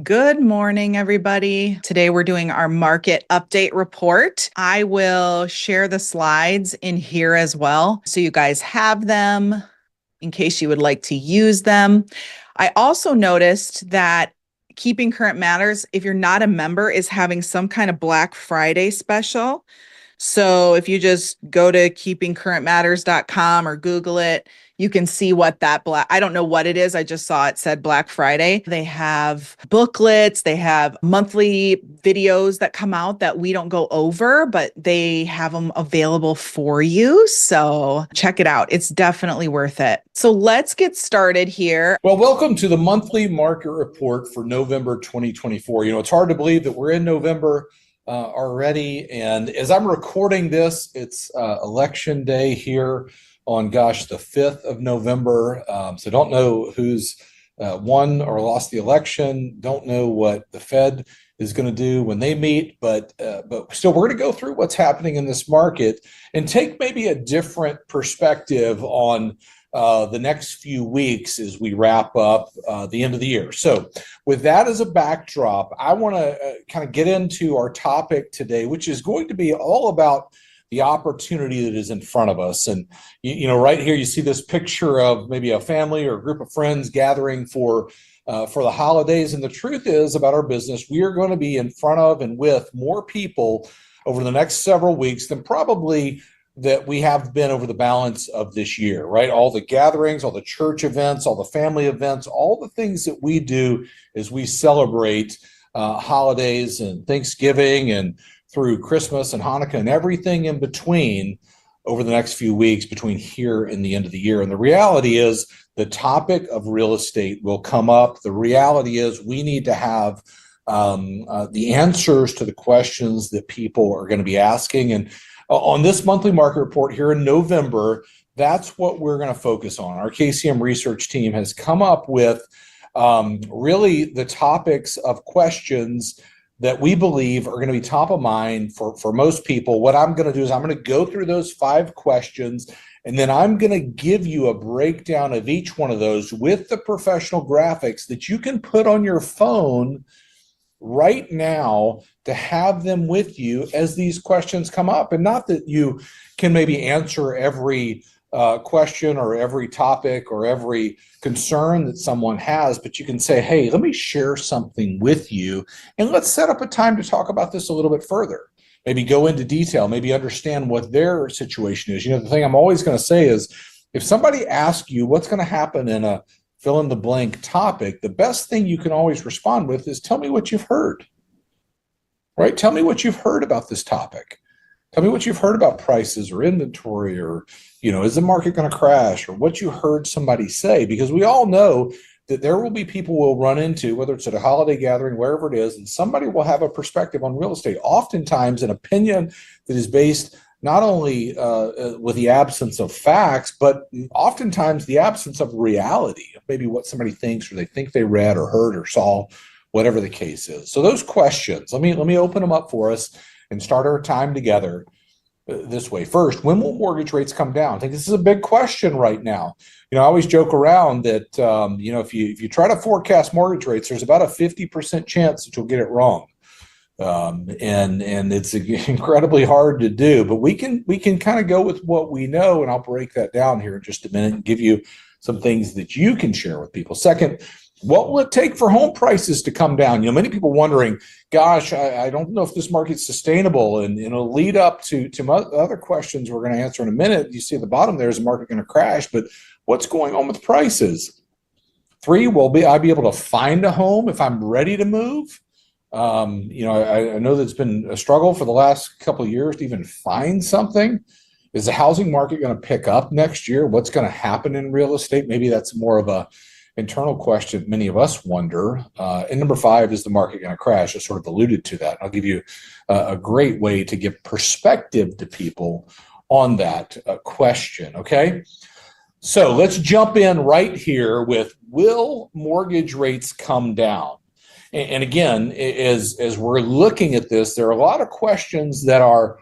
Good morning, everybody. Today we're doing our market update report. I will share the slides in here as well, so you guys have them in case you would like to use them. I also noticed that Keeping Current Matters, if you're not a member, is having some kind of Black Friday special. So if you just go to keepingcurrentmatters.com or Google it, you can see what I don't know what it is. I just saw it said Black Friday. They have booklets, they have monthly videos that come out that we don't go over, but they have them available for you. So check it out. It's definitely worth it. So let's get started here. Well, welcome to the monthly market report for November 2024. It's hard to believe that we're in November already. And as I'm recording this, it's election day here on, the 5th of November. So don't know who's won or lost the election. Don't know what the Fed is going to do when they meet, but still, we're going to go through what's happening in this market and take maybe a different perspective on the next few weeks as we wrap up the end of the year. So with that as a backdrop, I want to kind of get into our topic today, which is going to be all about the opportunity that is in front of us. And, right here, you see this picture of maybe a family or a group of friends gathering for the holidays. And the truth is about our business, we are going to be in front of and with more people over the next several weeks than probably that we have been over the balance of this year, right? All the gatherings, all the church events, all the family events, all the things that we do as we celebrate holidays and Thanksgiving and through Christmas and Hanukkah and everything in between over the next few weeks between here and the end of the year. And the reality is the topic of real estate will come up. The reality is we need to have the answers to the questions that people are going to be asking. And on this monthly market report here in November, that's what we're going to focus on. Our KCM research team has come up with really the topics of questions that we believe are going to be top of mind for most people. What I'm going to do is I'm going to go through those 5 questions, and then I'm going to give you a breakdown of each one of those with the professional graphics that you can put on your phone right now to have them with you as these questions come up. And not that you can maybe answer every question or every topic or every concern that someone has, but you can say, hey, let me share something with you, and let's set up a time to talk about this a little bit further. Maybe go into detail, maybe understand what their situation is. The thing I'm always going to say is, if somebody asks you what's going to happen in a fill in the blank topic, the best thing you can always respond with is, tell me what you've heard, right? Tell me what you've heard about this topic. Tell me what you've heard about prices or inventory, or, is the market going to crash, or what you heard somebody say? Because we all know that there will be people we'll run into, whether it's at a holiday gathering, wherever it is, and somebody will have a perspective on real estate, oftentimes an opinion that is based not only with the absence of facts, but oftentimes the absence of reality, maybe what somebody thinks or they think they read or heard or saw, whatever the case is. So those questions, let me open them up for us and start our time together this way. First, when will mortgage rates come down? I think this is a big question right now. I always joke around that, if you try to forecast mortgage rates, there's about a 50% chance that you'll get it wrong. And it's incredibly hard to do, but we can kind of go with what we know, and I'll break that down here in just a minute and give you some things that you can share with people. Second, what will it take for home prices to come down? Many people wondering, I don't know if this market's sustainable, and it'll lead up to other questions we're going to answer in a minute. You see at the bottom there, is the market going to crash? But what's going on with prices? 3, will I be able to find a home if I'm ready to move? I know that it's been a struggle for the last couple of years to even find something. Is the housing market going to pick up next year? What's going to happen in real estate? Maybe that's more of a internal question many of us wonder. And number 5, is the market going to crash? I sort of alluded to that. I'll give you a great way to give perspective to people on that question, okay? So let's jump in right here with, will mortgage rates come down? And again, as we're looking at this, there are a lot of questions that are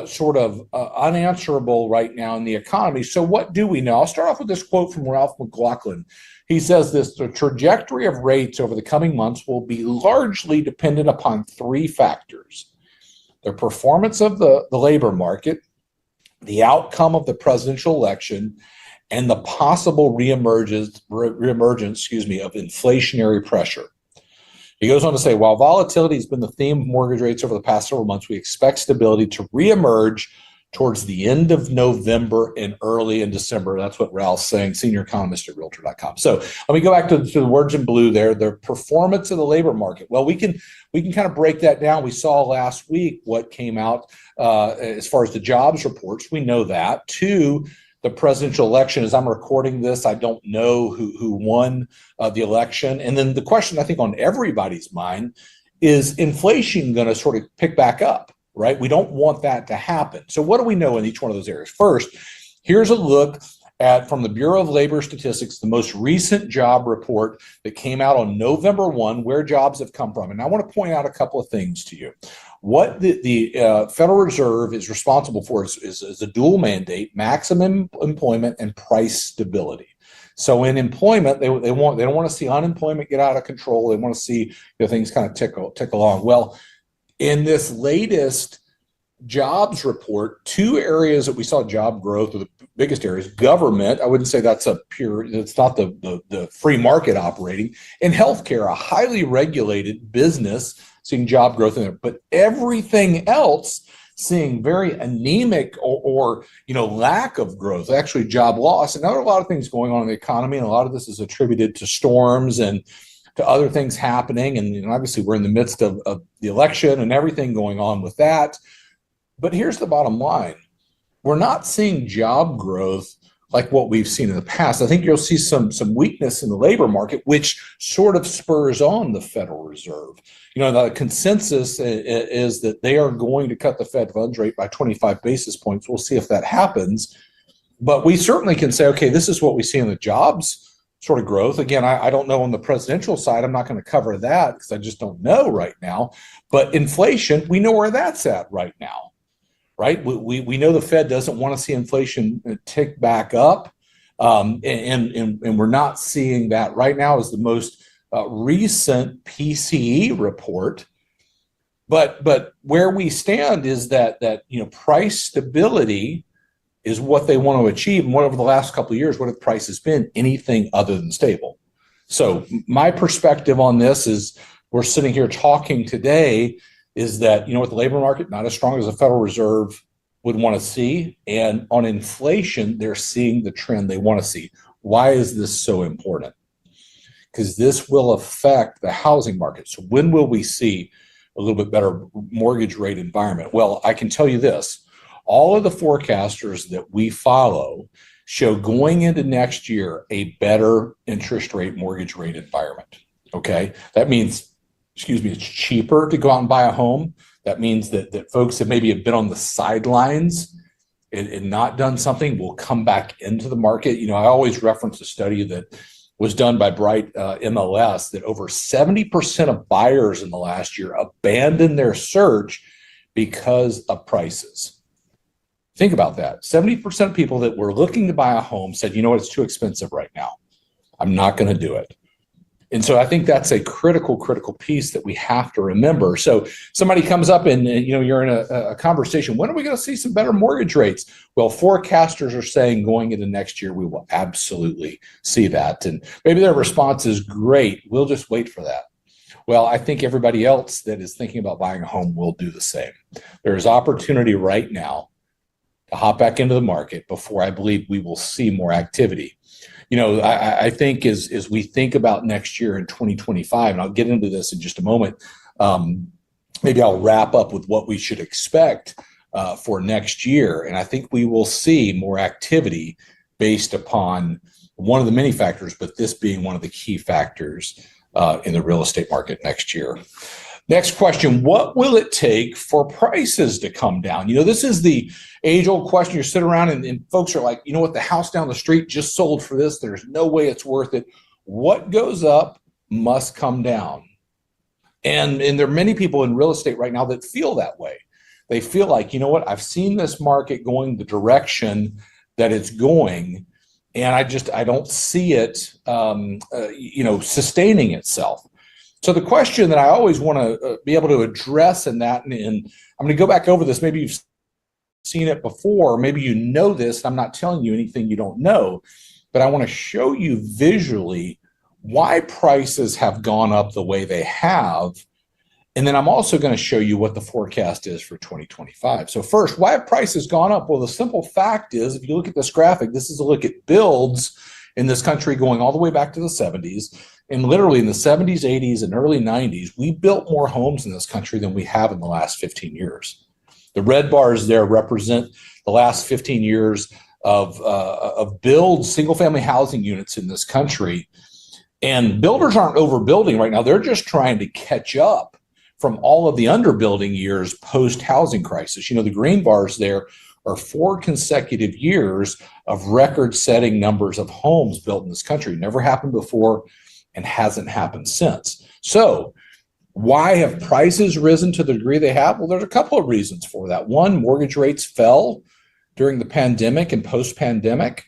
sort of unanswerable right now in the economy. So what do we know? I'll start off with this quote from Ralph McLaughlin. He says this: the trajectory of rates over the coming months will be largely dependent upon three factors: the performance of the labor market, the outcome of the presidential election, and the possible reemergence, of inflationary pressure. He goes on to say, while volatility has been the theme of mortgage rates over the past several months, we expect stability to reemerge towards the end of November and early in December. That's what Ralph's saying, senior economist at Realtor.com. So let me go back to the words in blue there, the performance of the labor market. Well, we can kind of break that down. We saw last week what came out as far as the jobs reports. We know that. Two, the presidential election. As I'm recording this, I don't know who won the election. And then the question I think on everybody's mind is inflation going to sort of pick back up? Right? We don't want that to happen. So what do we know in each one of those areas? First, here's a look at, from the Bureau of Labor Statistics, the most recent job report that came out on November 1, where jobs have come from. And I want to point out a couple of things to you. What the Federal Reserve is responsible for is a dual mandate: maximum employment and price stability. So in employment, they don't want to see unemployment get out of control. They want to see things kind of tick along. Well, in this latest jobs report, two areas that we saw job growth, or the biggest areas: government. I wouldn't say that's it's not the free market operating, and healthcare, a highly regulated business, seeing job growth in there. But everything else seeing very anemic or lack of growth, actually job loss. And there are a lot of things going on in the economy, and a lot of this is attributed to storms and to other things happening. And obviously we're in the midst of the election and everything going on with that. But here's the bottom line. We're not seeing job growth like what we've seen in the past. I think you'll see some weakness in the labor market, which sort of spurs on the Federal Reserve. The consensus is that they are going to cut the Fed funds rate by 25 basis points. We'll see if that happens. But we certainly can say, okay, this is what we see in the jobs sort of growth. Again, I don't know on the presidential side. I'm not going to cover that because I just don't know right now. But inflation, we know where that's at right now, right? We know the Fed doesn't want to see inflation tick back up, and we're not seeing that right now. Is the most recent PCE report. But where we stand is that price stability is what they want to achieve. And what over the last couple of years, what have the prices been? Anything other than stable. So my perspective on this is, we're sitting here talking today, is that, with the labor market not as strong as the Federal Reserve would want to see. And on inflation, they're seeing the trend they want to see. Why is this so important? Because this will affect the housing market. So when will we see a little bit better mortgage rate environment? Well, I can tell you this. All of the forecasters that we follow show going into next year a better interest rate, mortgage rate environment. Okay. That means, it's cheaper to go out and buy a home. That means that folks that maybe have been on the sidelines and not done something will come back into the market. I always reference a study that was done by Bright MLS that over 70% of buyers in the last year abandoned their search because of prices. Think about that. 70% of people that were looking to buy a home said, it's too expensive right now. I'm not going to do it. And so I think that's a critical piece that we have to remember. So somebody comes up and, you're in a conversation. When are we going to see some better mortgage rates? Well, forecasters are saying going into next year, we will absolutely see that. And maybe their response is, great, we'll just wait for that. Well, I think everybody else that is thinking about buying a home will do the same. There's opportunity right now to hop back into the market before I believe we will see more activity. I think as we think about next year in 2025, and I'll get into this in just a moment, maybe I'll wrap up with what we should expect for next year. And I think we will see more activity based upon one of the many factors, but this being one of the key factors in the real estate market next year. Next question, what will it take for prices to come down? This is the age-old question. You sit around and folks are like, the house down the street just sold for this. There's no way it's worth it. What goes up must come down. And there are many people in real estate right now that feel that way. They feel like, I've seen this market going the direction that it's going, And I don't see it, sustaining itself. So the question that I always want to be able to address in that, and I'm going to go back over this. Maybe you've seen it before, maybe you know this. I'm not telling you anything you don't know, but I want to show you visually why prices have gone up the way they have. And then I'm also going to show you what the forecast is for 2025. So first, why have prices gone up? Well, the simple fact is, if you look at this graphic, this is a look at builds in this country going all the way back to the 70s. And literally in the 70s, 80s, and early 90s, we built more homes in this country than we have in the last 15 years. The red bars there represent the last 15 years of build single-family housing units in this country. And builders aren't overbuilding right now. They're just trying to catch up from all of the underbuilding years post-housing crisis. The green bars there are 4 consecutive years of record-setting numbers of homes built in this country. Never happened before and hasn't happened since. So why have prices risen to the degree they have? Well, there's a couple of reasons for that. One, mortgage rates fell during the pandemic and post-pandemic,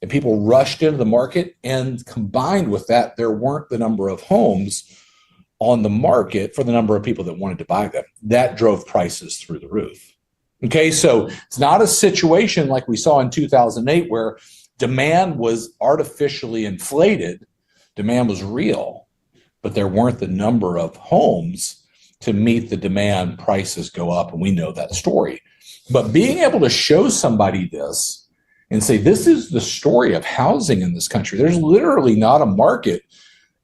and people rushed into the market. And combined with that, there weren't the number of homes on the market for the number of people that wanted to buy them. That drove prices through the roof. Okay, so it's not a situation like we saw in 2008 where demand was artificially inflated. Demand was real, but there weren't the number of homes to meet the demand. Prices go up, and we know that story. But being able to show somebody this and say, this is the story of housing in this country. There's literally not a market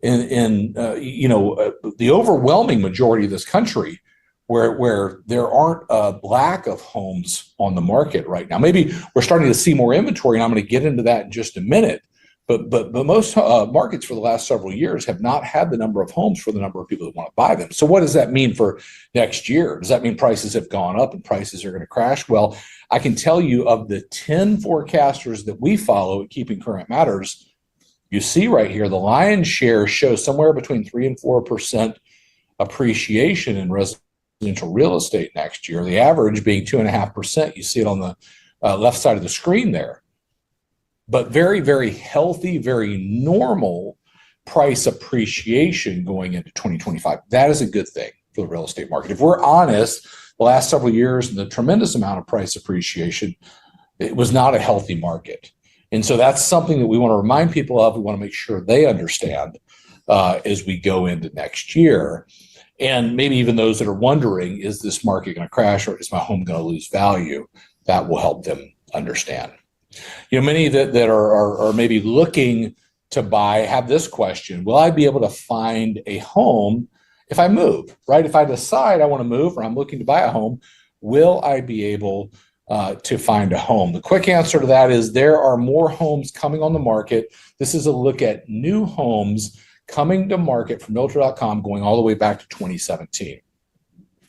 in the overwhelming majority of this country where there aren't a lack of homes on the market right now. Maybe we're starting to see more inventory, and I'm going to get into that in just a minute. But most markets for the last several years have not had the number of homes for the number of people that want to buy them. So what does that mean for next year? Does that mean prices have gone up and prices are going to crash? Well, I can tell you, of the 10 forecasters that we follow at Keeping Current Matters, you see right here, the lion's share shows somewhere between 3 and 4% appreciation in residential real estate next year, the average being 2.5%. You see it on the left side of the screen there. But very, very healthy, very normal price appreciation going into 2025. That is a good thing for the real estate market. If we're honest, the last several years and the tremendous amount of price appreciation, it was not a healthy market. And so that's something that we want to remind people of. We want to make sure they understand as we go into next year. And maybe even those that are wondering, is this market going to crash or is my home going to lose value? That will help them understand. Many that are maybe looking to buy have this question: will I be able to find a home if I move, right? If I decide I want to move or I'm looking to buy a home, will I be able to find a home? The quick answer to that is there are more homes coming on the market. This is a look at new homes coming to market from Realtor.com going all the way back to 2017.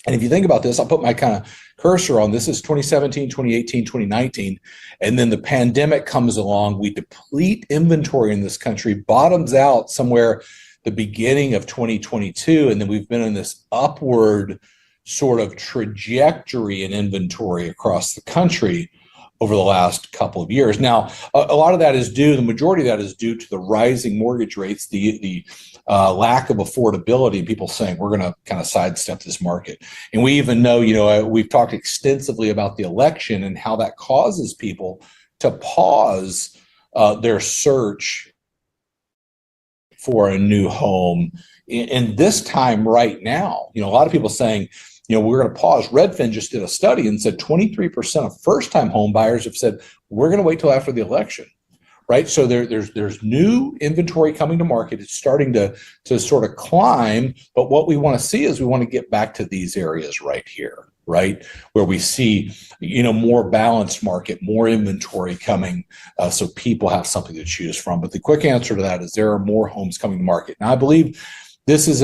And if you think about this, I'll put my kind of cursor on this. Is 2017, 2018, 2019. And then the pandemic comes along. We deplete inventory in this country, bottoms out somewhere the beginning of 2022. And then we've been in this upward sort of trajectory in inventory across the country over the last couple of years. Now, a lot of that is due, the majority of that is due to the rising mortgage rates, the lack of affordability, people saying we're going to kind of sidestep this market. And we even know, we've talked extensively about the election and how that causes people to pause their search for a new home. In this time right now, a lot of people saying, we're going to pause. Redfin just did a study and said 23% of first-time home buyers have said, we're going to wait till after the election, right? So there's new inventory coming to market. It's starting to sort of climb. But what we want to see is we want to get back to these areas right here, right? Where we see, more balanced market, more inventory coming, so people have something to choose from. But the quick answer to that is there are more homes coming to market. Now, I believe this is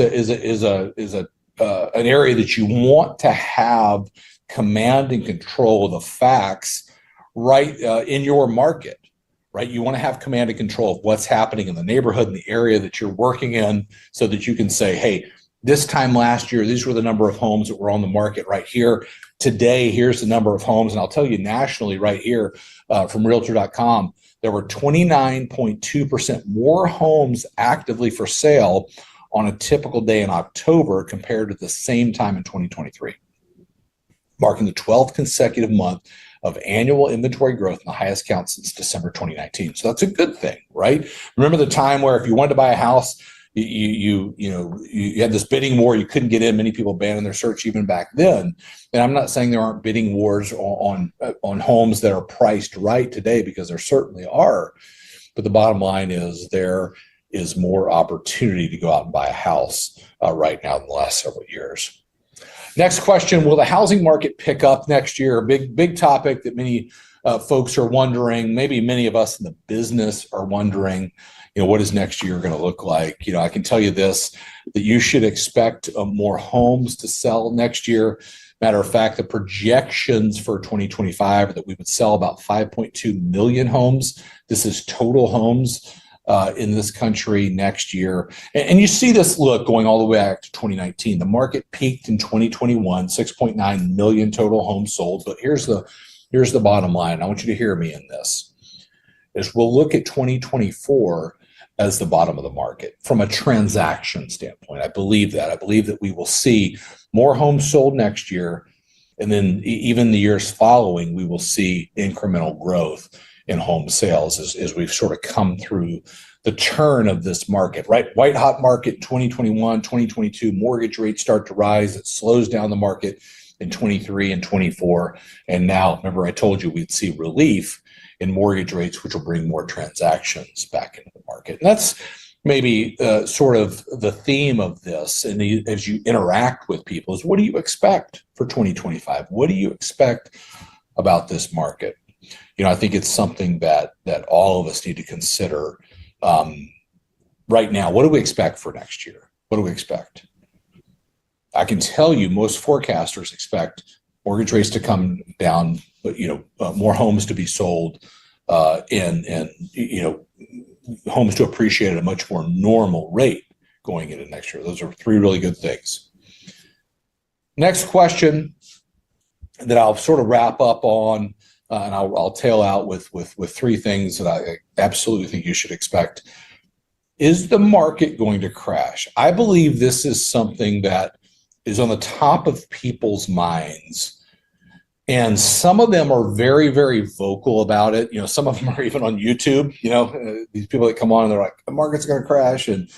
an area that you want to have command and control of the facts right in your market, right? You want to have command and control of what's happening in the neighborhood, in the area that you're working in, so that you can say, hey, this time last year, these were the number of homes that were on the market right here. Today, here's the number of homes. And I'll tell you nationally right here from Realtor.com, there were 29.2% more homes actively for sale on a typical day in October compared to the same time in 2023, marking the 12th consecutive month of annual inventory growth in the highest count since December 2019. So that's a good thing, right? Remember the time where if you wanted to buy a house, you had this bidding war, you couldn't get in. Many people abandoned their search even back then. And I'm not saying there aren't bidding wars on homes that are priced right today, because there certainly are. But the bottom line is there is more opportunity to go out and buy a house right now than the last several years. Next question, will the housing market pick up next year? A big topic that many folks are wondering, maybe many of us in the business are wondering, what is next year going to look like? I can tell you this, that you should expect more homes to sell next year. Matter of fact, the projections for 2025 are that we would sell about 5.2 million homes. This is total homes in this country next year. And you see this look going all the way back to 2019. The market peaked in 2021, 6.9 million total homes sold. But here's the bottom line. I want you to hear me in this, is we'll look at 2024 as the bottom of the market from a transaction standpoint. I believe that. I believe that we will see more homes sold next year. And then even the years following, we will see incremental growth in home sales as we've sort of come through the turn of this market, right? White hot market in 2021, 2022, mortgage rates start to rise. It slows down the market in 23 and 24. And now, remember I told you we'd see relief in mortgage rates, which will bring more transactions back into the market. And that's maybe sort of the theme of this. And as you interact with people is, what do you expect for 2025? What do you expect about this market? I think it's something that all of us need to consider right now. What do we expect for next year? What do we expect? I can tell you most forecasters expect mortgage rates to come down, but more homes to be sold, and homes to appreciate at a much more normal rate going into next year. Those are three really good things. Next question that I'll sort of wrap up on, and I'll tail out with three things that I absolutely think you should expect. Is the market going to crash? I believe this is something that is on the top of people's minds. And some of them are very, very vocal about it. Some of them are even on YouTube, these people that come on and they're like, the market's going to crash and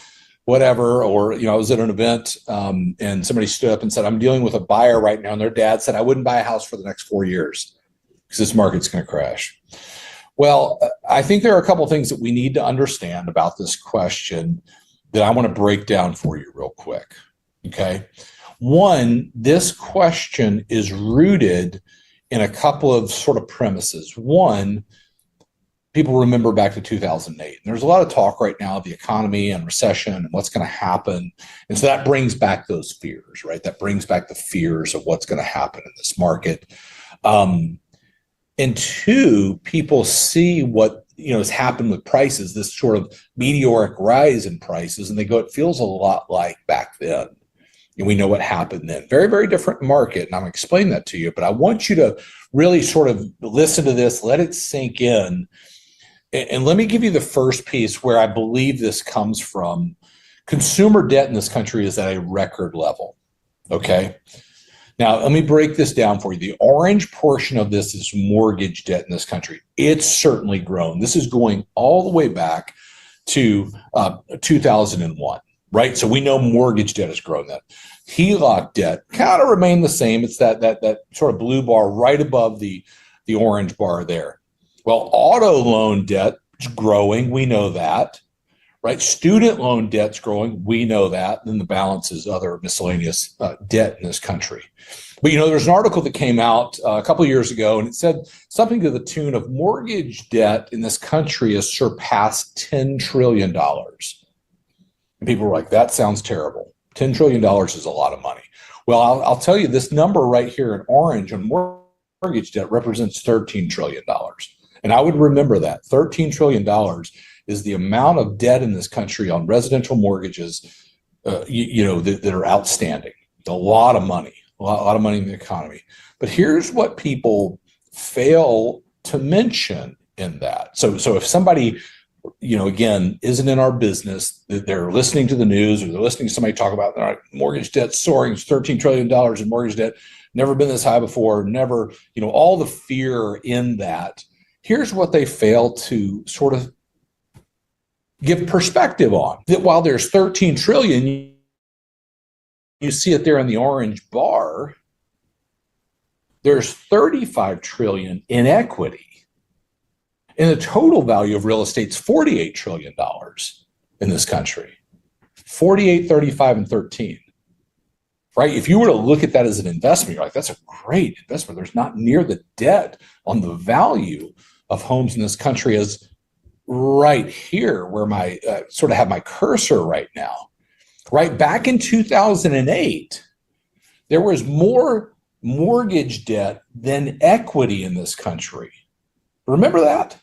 whatever. Or, I was at an event and somebody stood up and said, I'm dealing with a buyer right now. And their dad said, I wouldn't buy a house for the next 4 years because this market's going to crash. Well, I think there are a couple of things that we need to understand about this question that I want to break down for you real quick. Okay. One, this question is rooted in a couple of sort of premises. One, people remember back to 2008. And there's a lot of talk right now of the economy and recession and what's going to happen. And so that brings back those fears, right? That brings back the fears of what's going to happen in this market. And two, people see what has happened with prices, this sort of meteoric rise in prices, and they go, it feels a lot like back then. And we know what happened then. Very, very different market. And I'm going to explain that to you, but I want you to really sort of listen to this, let it sink in. And let me give you the first piece where I believe this comes from. Consumer debt in this country is at a record level. Okay. Now, let me break this down for you. The orange portion of this is mortgage debt in this country. It's certainly grown. This is going all the way back to 2001, right? So we know mortgage debt has grown. That HELOC debt kind of remained the same. It's that sort of blue bar right above the orange bar there. Well, auto loan debt is growing. We know that. Right? Student loan debt's growing. We know that. And then the balance is other miscellaneous debt in this country. But, there's an article that came out a couple of years ago, and it said something to the tune of mortgage debt in this country has surpassed $10 trillion. And people were like, that sounds terrible. $10 trillion is a lot of money. Well, I'll tell you, this number right here in orange on mortgage debt represents $13 trillion. And I would remember that. $13 trillion is the amount of debt in this country on residential mortgages, that are outstanding. A lot of money, a lot of money in the economy. But here's what people fail to mention in that. So if somebody, again, isn't in our business, they're listening to the news or they're listening to somebody talk about mortgage debt soaring, it's $13 trillion in mortgage debt, never been this high before, never, all the fear in that. Here's what they fail to sort of give perspective on, that while there's 13 trillion, you see it there in the orange bar, there's 35 trillion in equity. And the total value of real estate's $48 trillion in this country. 48, 35, and 13. Right? If you were to look at that as an investment, you're like, that's a great investment. There's not near the debt on the value of homes in this country as right here, where my sort of have my cursor right now. Right back in 2008, there was more mortgage debt than equity in this country. Remember that?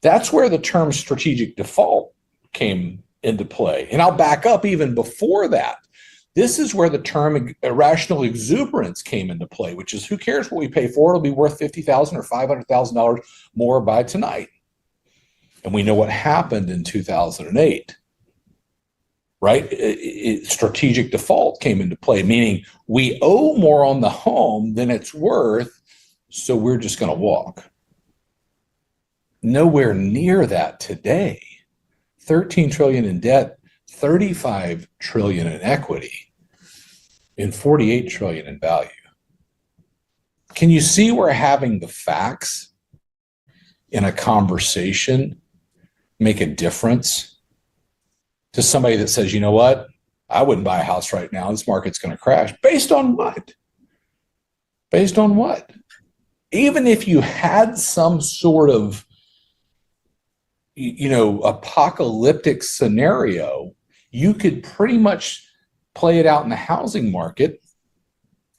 That's where the term strategic default came into play. And I'll back up even before that. This is where the term irrational exuberance came into play, which is, who cares what we pay for? It'll be worth $50,000 or $500,000 more by tonight. And we know what happened in 2008, right? Strategic default came into play, meaning we owe more on the home than it's worth, so we're just going to walk. Nowhere near that today. 13 trillion in debt, 35 trillion in equity, and 48 trillion in value. Can you see where having the facts in a conversation make a difference to somebody that says, you know what, I wouldn't buy a house right now, this market's going to crash? Based on what? Based on what? Even if you had some sort of apocalyptic scenario, you could pretty much play it out in the housing market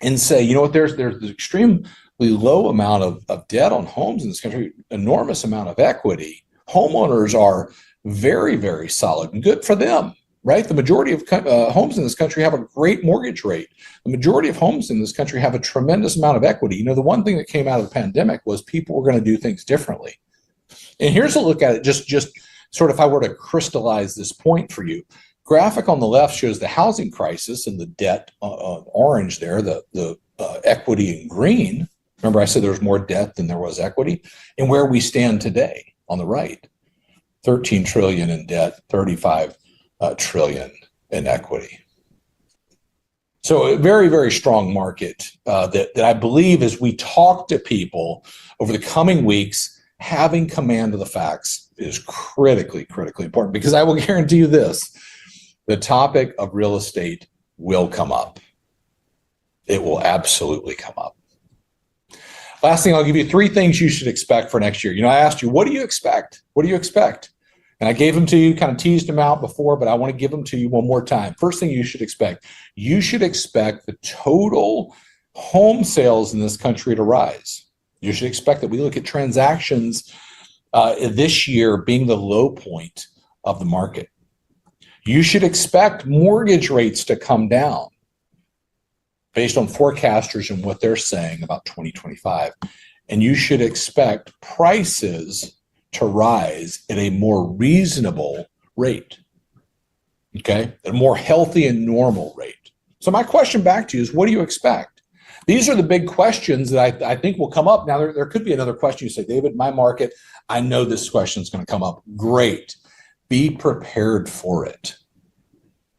and say, you know what, there's an extremely low amount of debt on homes in this country, enormous amount of equity. Homeowners are very, very solid and good for them, right? The majority of homes in this country have a great mortgage rate. The majority of homes in this country have a tremendous amount of equity. The one thing that came out of the pandemic was people were going to do things differently. And here's a look at it, just sort of, if I were to crystallize this point for you. Graphic on the left shows the housing crisis and the debt on orange there, the equity in green. Remember I said there was more debt than there was equity, and where we stand today on the right. 13 trillion in debt, 35 trillion in equity. So a very, very strong market that I believe, as we talk to people over the coming weeks, having command of the facts is critically, critically important, because I will guarantee you this, the topic of real estate will come up. It will absolutely come up. Last thing, I'll give you 3 things you should expect for next year. I asked you, what do you expect? What do you expect? And I gave them to you, kind of teased them out before, but I want to give them to you one more time. First thing you should expect the total home sales in this country to rise. You should expect that we look at transactions this year being the low point of the market. You should expect mortgage rates to come down based on forecasters and what they're saying about 2025. And you should expect prices to rise at a more reasonable rate, okay? A more healthy and normal rate. So my question back to you is, what do you expect? These are the big questions that I think will come up. Now, there could be another question. You say, David, my market, I know this question is going to come up. Great. Be prepared for it.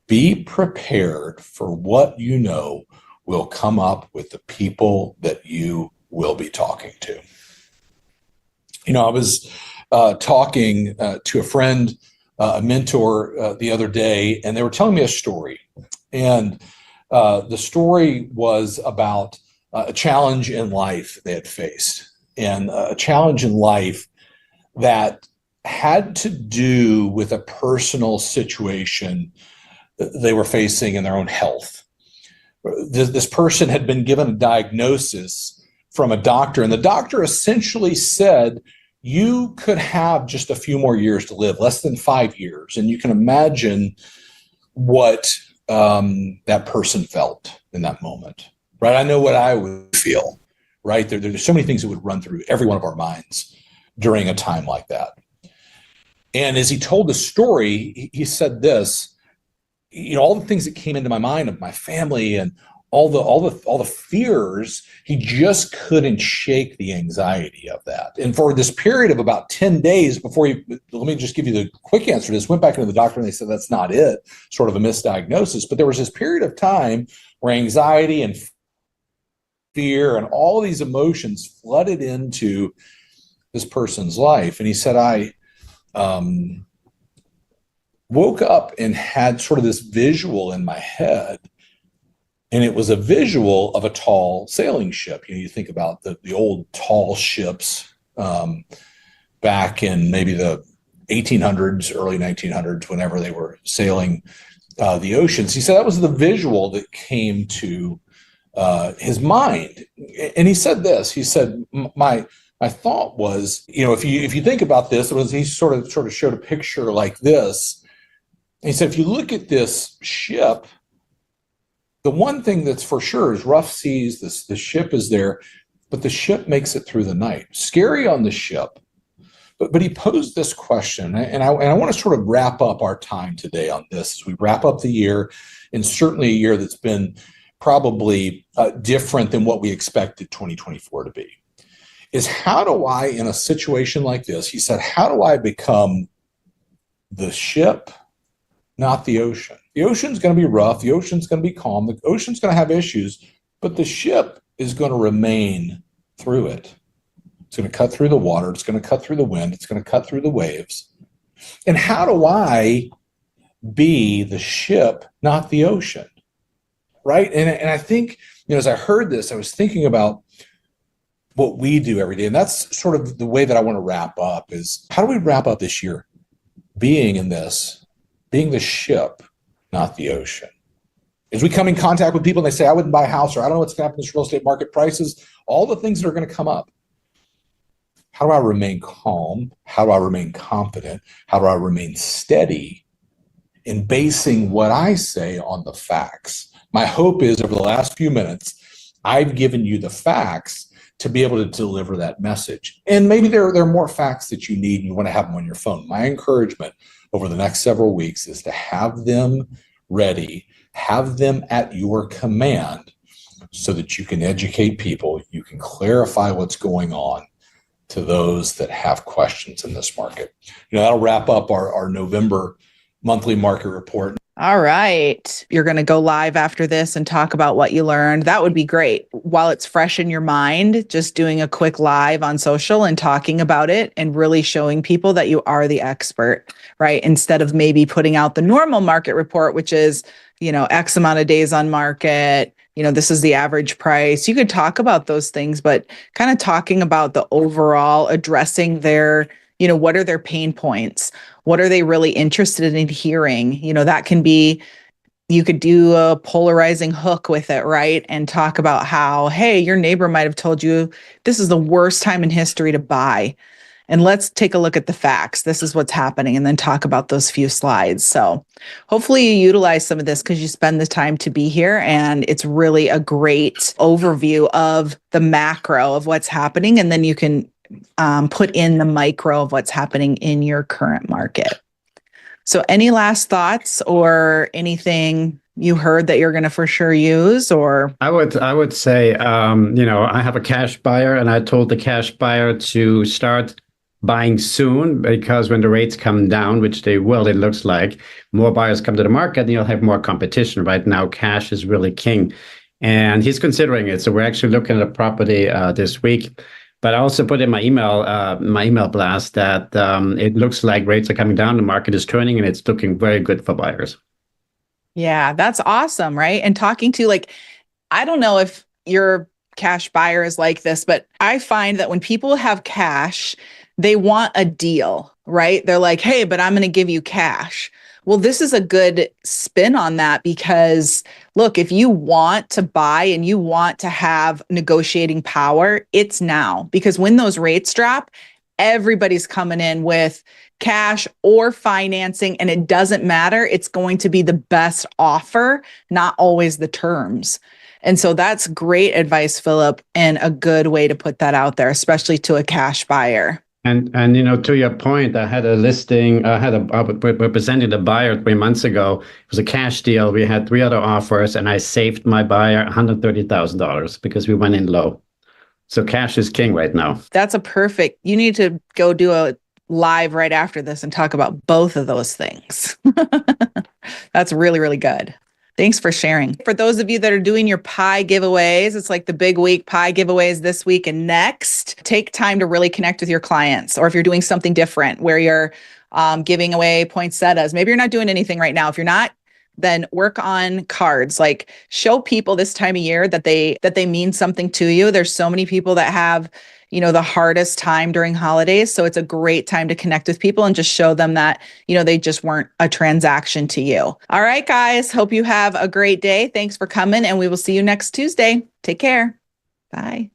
Be prepared for what you know will come up with the people that you will be talking to. I was talking to a friend, a mentor the other day, and they were telling me a story. And the story was about a challenge in life they had faced, and a challenge in life that had to do with a personal situation they were facing in their own health. This person had been given a diagnosis from a doctor, and the doctor essentially said, you could have just a few more years to live, less than 5 years. And you can imagine what that person felt in that moment, right? I know what I would feel, right? There's so many things that would run through every one of our minds during a time like that. And as he told the story, he said this, all the things that came into my mind of my family and all the fears, he just couldn't shake the anxiety of that. And for this period of about 10 days before let me just give you the quick answer to this, went back into the doctor and they said, that's not it, sort of a misdiagnosis. But there was this period of time where anxiety and fear and all these emotions flooded into this person's life. And he said, I woke up and had sort of this visual in my head. And it was a visual of a tall sailing ship. You think about the old tall ships back in maybe the 1800s, early 1900s, whenever they were sailing the oceans. He said that was the visual that came to his mind. And he said this, he said, my thought was, if you think about this, he sort of showed a picture like this. He said, if you look at this ship, the one thing that's for sure is rough seas, the ship is there, but the ship makes it through the night. Scary on the ship. But he posed this question, and I want to sort of wrap up our time today on this as we wrap up the year, and certainly a year that's been probably different than what we expected 2024 to be, is how do I, in a situation like this, he said, how do I become the ship, not the ocean? The ocean's going to be rough. The ocean's going to be calm. The ocean's going to have issues, but the ship is going to remain through it. It's going to cut through the water. It's going to cut through the wind. It's going to cut through the waves. And how do I be the ship, not the ocean? Right? And I think, as I heard this, I was thinking about what we do every day. And that's sort of the way that I want to wrap up is, how do we wrap up this year being the ship, not the ocean? As we come in contact with people and they say, I wouldn't buy a house, or I don't know what's going to happen in this real estate market, prices, all the things that are going to come up. How do I remain calm? How do I remain confident? How do I remain steady in basing what I say on the facts? My hope is over the last few minutes, I've given you the facts to be able to deliver that message. And maybe there are more facts that you need and you want to have them on your phone. My encouragement over the next several weeks is to have them ready, have them at your command so that you can educate people, you can clarify what's going on to those that have questions in this market. That'll wrap up our November monthly market report. All right. You're going to go live after this and talk about what you learned. That would be great. While it's fresh in your mind, just doing a quick live on social and talking about it and really showing people that you are the expert, right? Instead of maybe putting out the normal market report, which is, X amount of days on market, this is the average price. You could talk about those things, but kind of talking about the overall, addressing their, what are their pain points? What are they really interested in hearing? That can be, you could do a polarizing hook with it, right? And talk about how, hey, your neighbor might have told you this is the worst time in history to buy. And let's take a look at the facts. This is what's happening. And then talk about those few slides. So hopefully you utilize some of this because you spend the time to be here. And it's really a great overview of the macro of what's happening. And then you can put in the micro of what's happening in your current market. So any last thoughts or anything you heard that you're going to for sure use? Or I would say, I have a cash buyer and I told the cash buyer to start buying soon, because when the rates come down, which they will, it looks like, more buyers come to the market and you'll have more competition. Right now, cash is really king. And he's considering it. So we're actually looking at a property this week. But I also put in my email blast that it looks like rates are coming down, the market is turning, and it's looking very good for buyers. Yeah, that's awesome, right? And talking to I don't know if your cash buyer is like this, but I find that when people have cash, they want a deal, right? They're like, hey, but I'm going to give you cash. Well, this is a good spin on that because, look, if you want to buy and you want to have negotiating power, it's now. Because when those rates drop, everybody's coming in with cash or financing, and it doesn't matter. It's going to be the best offer, not always the terms. And so that's great advice, Philip, and a good way to put that out there, especially to a cash buyer. And to your point, I had a listing. I was representing the buyer 3 months ago. It was a cash deal. We had 3 other offers, and I saved my buyer $130,000 because we went in low. So cash is king right now. That's a perfect. You need to go do a live right after this and talk about both of those things. That's really, really good. Thanks for sharing. For those of you that are doing your pie giveaways, it's like the big week pie giveaways this week and next. Take time to really connect with your clients. Or if you're doing something different where you're giving away poinsettias, maybe you're not doing anything right now. If you're not, then work on cards. Like show people this time of year that they mean something to you. There's so many people that have, the hardest time during holidays. So it's a great time to connect with people and just show them that, they just weren't a transaction to you. All right, guys. Hope you have a great day. Thanks for coming, and we will see you next Tuesday. Take care. Bye.